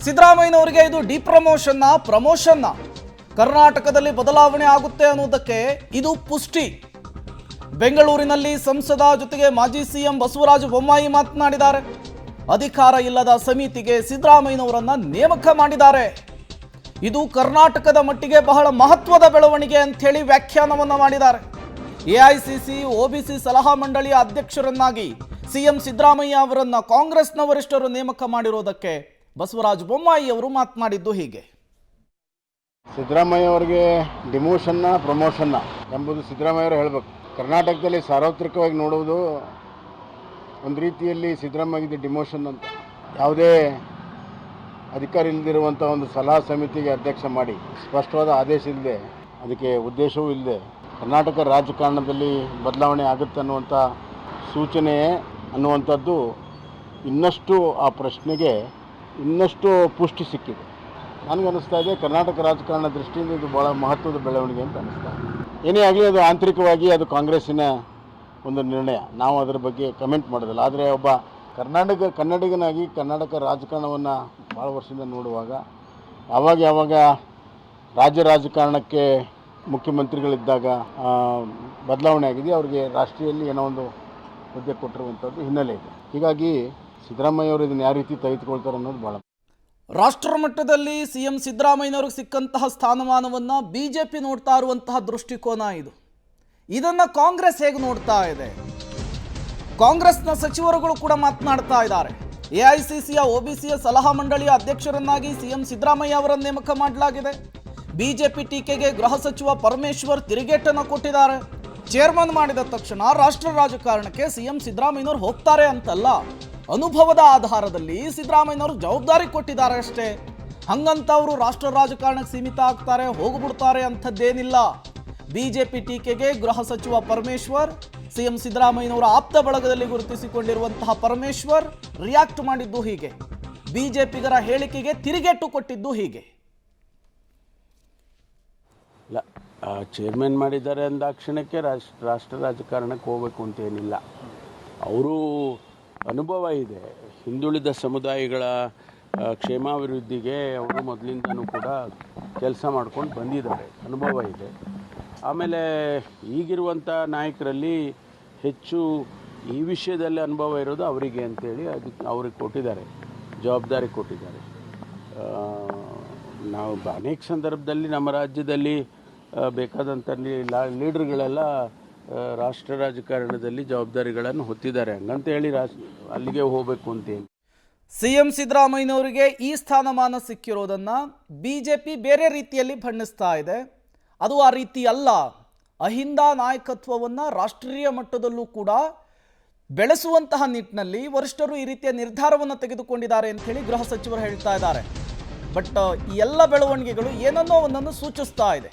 ಸಿದ್ದರಾಮಯ್ಯನವರಿಗೆ ಇದು ಪ್ರಮೋಷನ್ನ ಕರ್ನಾಟಕದಲ್ಲಿ ಬದಲಾವಣೆ ಆಗುತ್ತೆ ಅನ್ನೋದಕ್ಕೆ ಇದು ಪುಷ್ಟಿ. ಬೆಂಗಳೂರಿನಲ್ಲಿ ಸಂಸದ ಜೊತೆಗೆ ಮಾಜಿ ಸಿಎಂ ಬಸವರಾಜ ಬೊಮ್ಮಾಯಿ ಮಾತನಾಡಿದ್ದಾರೆ. ಅಧಿಕಾರ ಇಲ್ಲದ ಸಮಿತಿಗೆ ಸಿದ್ದರಾಮಯ್ಯನವರನ್ನ ನೇಮಕ ಮಾಡಿದ್ದಾರೆ. ಇದು ಕರ್ನಾಟಕದ ಮಟ್ಟಿಗೆ ಬಹಳ ಮಹತ್ವದ ಬೆಳವಣಿಗೆ ಅಂತ ಹೇಳಿ ವ್ಯಾಖ್ಯಾನವನ್ನ ಮಾಡಿದ್ದಾರೆ. ಎಐಸಿಸಿ ಒಬಿಸಿ ಸಲಹಾ ಮಂಡಳಿಯ ಅಧ್ಯಕ್ಷರನ್ನಾಗಿ ಸಿಎಂ ಸಿದ್ದರಾಮಯ್ಯ ಅವರನ್ನ ಕಾಂಗ್ರೆಸ್ನ ವರಿಷ್ಠರು ನೇಮಕ ಮಾಡಿರೋದಕ್ಕೆ ಬಸವರಾಜ ಬೊಮ್ಮಾಯಿ ಅವರು ಮಾತನಾಡಿದ್ದು ಹೀಗೆ. ಸಿದ್ದರಾಮಯ್ಯ ಅವರಿಗೆ ಡಿಮೋಷನ್ನ ಪ್ರಮೋಷನ್ನ ಎಂಬುದು ಸಿದ್ದರಾಮಯ್ಯ ಅವರು ಹೇಳಬೇಕು. ಕರ್ನಾಟಕದಲ್ಲಿ ಸಾರ್ವತ್ರಿಕವಾಗಿ ನೋಡುವುದು ಒಂದು ರೀತಿಯಲ್ಲಿ ಸಿದ್ದರಾಮಯ್ಯಗೆ ಡಿಮೋಷನ್ ಅಂತ. ಯಾವುದೇ ಅಧಿಕಾರ ಇಲ್ಲದಿರುವಂಥ ಒಂದು ಸಲಹಾ ಸಮಿತಿಗೆ ಅಧ್ಯಕ್ಷ ಮಾಡಿ ಸ್ಪಷ್ಟವಾದ ಆದೇಶ ಇಲ್ಲದೆ, ಅದಕ್ಕೆ ಉದ್ದೇಶವೂ ಇಲ್ಲದೆ ಕರ್ನಾಟಕ ರಾಜಕಾರಣದಲ್ಲಿ ಬದಲಾವಣೆ ಆಗುತ್ತೆ ಅನ್ನುವಂಥ ಸೂಚನೆ ಅನ್ನುವಂಥದ್ದು ಇನ್ನಷ್ಟು ಆ ಪ್ರಶ್ನೆಗೆ ಇನ್ನಷ್ಟು ಪುಷ್ಟಿ ಸಿಕ್ಕಿದೆ. ನನಗನ್ನಿಸ್ತಾ ಇದೆ ಕರ್ನಾಟಕ ರಾಜಕಾರಣ ದೃಷ್ಟಿಯಿಂದ ಇದು ಭಾಳ ಮಹತ್ವದ ಬೆಳವಣಿಗೆ ಅಂತ ಅನ್ನಿಸ್ತಾ ಇದೆ. ಏನೇ ಆಗಲಿ ಅದು ಆಂತರಿಕವಾಗಿ ಅದು ಕಾಂಗ್ರೆಸ್ಸಿನ ಒಂದು ನಿರ್ಣಯ, ನಾವು ಅದರ ಬಗ್ಗೆ ಕಮೆಂಟ್ ಮಾಡೋದಿಲ್ಲ. ಆದರೆ ಒಬ್ಬ ಕನ್ನಡಿಗನಾಗಿ ಕರ್ನಾಟಕ ರಾಜಕಾರಣವನ್ನು ಭಾಳ ವರ್ಷದಿಂದ ನೋಡುವಾಗ ಯಾವಾಗ ರಾಜ್ಯ ರಾಜಕಾರಣಕ್ಕೆ ಮುಖ್ಯಮಂತ್ರಿಗಳಿದ್ದಾಗ ಬದಲಾವಣೆ ಆಗಿದೆ, ಅವರಿಗೆ ರಾಷ್ಟ್ರೀಯಲ್ಲಿ ಏನೋ ಒಂದು ಹುದ್ದೆ ಕೊಟ್ಟಿರುವಂಥದ್ದು ಹಿನ್ನೆಲೆ ಇದೆ. ಹೀಗಾಗಿ ಸಿದ್ದರಾಮಯ್ಯ ಅವರು ಇದನ್ನು ಯಾವ ರೀತಿ ತೆಗೆದುಕೊಳ್ತಾರೆ ಅನ್ನೋದು ಭಾಳ. ರಾಷ್ಟ್ರ ಮಟ್ಟದಲ್ಲಿ ಸಿಎಂ ಸಿದ್ದರಾಮಯ್ಯನವ್ರಿಗೆ ಸಿಕ್ಕಂತಹ ಸ್ಥಾನಮಾನವನ್ನು ಬಿಜೆಪಿ ನೋಡ್ತಾ ಇರುವಂತಹ ದೃಷ್ಟಿಕೋನ ಇದು. ಇದನ್ನು ಕಾಂಗ್ರೆಸ್ ಹೇಗೆ ನೋಡ್ತಾ ಇದೆ? ಕಾಂಗ್ರೆಸ್ನ ಸಚಿವರುಗಳು ಕೂಡ ಮಾತನಾಡ್ತಾ ಇದ್ದಾರೆ. ಎಐಸಿಸಿಯ ಒಬಿಸಿಯ ಸಲಹಾ ಮಂಡಳಿಯ ಅಧ್ಯಕ್ಷರನ್ನಾಗಿ ಸಿಎಂ ಸಿದ್ದರಾಮಯ್ಯ ಅವರನ್ನು ನೇಮಕ ಮಾಡಲಾಗಿದೆ. ಬಿಜೆಪಿ ಟೀಕೆಗೆ ಗೃಹ ಸಚಿವ ಪರಮೇಶ್ವರ್ ತಿರುಗೇಟನ್ನು ಕೊಟ್ಟಿದ್ದಾರೆ. ಚೇರ್ಮನ್ ಮಾಡಿದ ತಕ್ಷಣ ರಾಷ್ಟ್ರ ರಾಜಕಾರಣಕ್ಕೆ ಸಿಎಂ ಸಿದ್ದರಾಮಯ್ಯನವರು ಹೋಗ್ತಾರೆ ಅಂತಲ್ಲ, ಅನುಭವದ ಆಧಾರದಲ್ಲಿ ಸಿದ್ದರಾಮಯ್ಯನವರು ಜವಾಬ್ದಾರಿ ಕೊಟ್ಟಿದ್ದಾರೆ ಅಷ್ಟೇ. ಹಂಗಂತ ಅವರು ರಾಷ್ಟ್ರ ರಾಜಕಾರಣಕ್ಕೆ ಸೀಮಿತ ಆಗ್ತಾರೆ, ಹೋಗ್ಬಿಡ್ತಾರೆ ಅಂಥದ್ದೇನಿಲ್ಲ. ಬಿಜೆಪಿ ಟೀಕೆಗೆ ಗೃಹ ಸಚಿವ ಪರಮೇಶ್ವರ್, ಸಿಎಂ ಸಿದ್ದರಾಮಯ್ಯನವರ ಆಪ್ತ ಬಳಗದಲ್ಲಿ ಗುರುತಿಸಿಕೊಂಡಿರುವಂತಹ ಪರಮೇಶ್ವರ್ ರಿಯಾಕ್ಟ್ ಮಾಡಿದ್ದು ಹೀಗೆ. ಬಿಜೆಪಿಗರ ಹೇಳಿಕೆಗೆ ತಿರುಗೇಟು ಕೊಟ್ಟಿದ್ದು ಹೀಗೆ. ಇಲ್ಲ, ಚೇರ್ಮನ್ ಮಾಡಿದ್ದಾರೆ ಅಂದಾಕ್ಷಣಕ್ಕೆ ರಾಷ್ಟ್ರ ರಾಜಕಾರಣಕ್ಕೆ ಹೋಗಬೇಕು ಅಂತೇನಿಲ್ಲ. ಅವರು ಅನುಭವ ಇದೆ. ಹಿಂದುಳಿದ ಸಮುದಾಯಗಳ ಕ್ಷೇಮಾಭಿವೃದ್ಧಿಗೆ ಅವರು ಮೊದಲಿಂದನೂ ಕೂಡ ಕೆಲಸ ಮಾಡ್ಕೊಂಡು ಬಂದಿದ್ದಾರೆ, ಅನುಭವ ಇದೆ. ಆಮೇಲೆ ಈಗಿರುವಂಥ ನಾಯಕರಲ್ಲಿ ಹೆಚ್ಚು ಈ ವಿಷಯದಲ್ಲಿ ಅನುಭವ ಇರೋದು ಅವರಿಗೆ ಅಂತೇಳಿ ಅದಕ್ಕೆ ಅವ್ರಿಗೆ ಕೊಟ್ಟಿದ್ದಾರೆ, ಜವಾಬ್ದಾರಿ ಕೊಟ್ಟಿದ್ದಾರೆ. ನಾವು ಅನೇಕ ಸಂದರ್ಭದಲ್ಲಿ ನಮ್ಮ ರಾಜ್ಯದಲ್ಲಿ ಬೇಕಾದಂಥ ಲೀಡರ್ಗಳೆಲ್ಲ ರಾಷ್ಟ್ರ ರಾಜಕಾರಣದಲ್ಲಿ ಜವಾಬ್ದಾರಿಗಳನ್ನು ಹೊತ್ತಿದ್ದಾರೆ. ಹಂಗಂತ ಹೇಳಿ ಅಲ್ಲಿಗೆ ಹೋಗಬೇಕು ಅಂತೇಳಿ ಸಿಎಂ ಸಿದ್ದರಾಮಯ್ಯನವರಿಗೆ ಈ ಸ್ಥಾನಮಾನ ಸಿಕ್ಕಿರೋದನ್ನು ಬಿಜೆಪಿ ಬೇರೆ ರೀತಿಯಲ್ಲಿ ಬಣ್ಣಿಸ್ತಾ ಇದೆ. ಅದು ಆ ರೀತಿ ಅಲ್ಲ. ಅಹಿಂದ ನಾಯಕತ್ವವನ್ನು ರಾಷ್ಟ್ರೀಯ ಮಟ್ಟದಲ್ಲೂ ಕೂಡ ಬೆಳೆಸುವಂತಹ ನಿಟ್ಟಿನಲ್ಲಿ ವರಿಷ್ಠರು ಈ ರೀತಿಯ ನಿರ್ಧಾರವನ್ನು ತೆಗೆದುಕೊಂಡಿದ್ದಾರೆ ಅಂತ ಹೇಳಿ ಗೃಹ ಸಚಿವರು ಹೇಳ್ತಾ ಇದ್ದಾರೆ. ಬಟ್ ಈ ಎಲ್ಲ ಬೆಳವಣಿಗೆಗಳು ಏನನ್ನೋ ಒಂದನ್ನು ಸೂಚಿಸ್ತಾ ಇದೆ.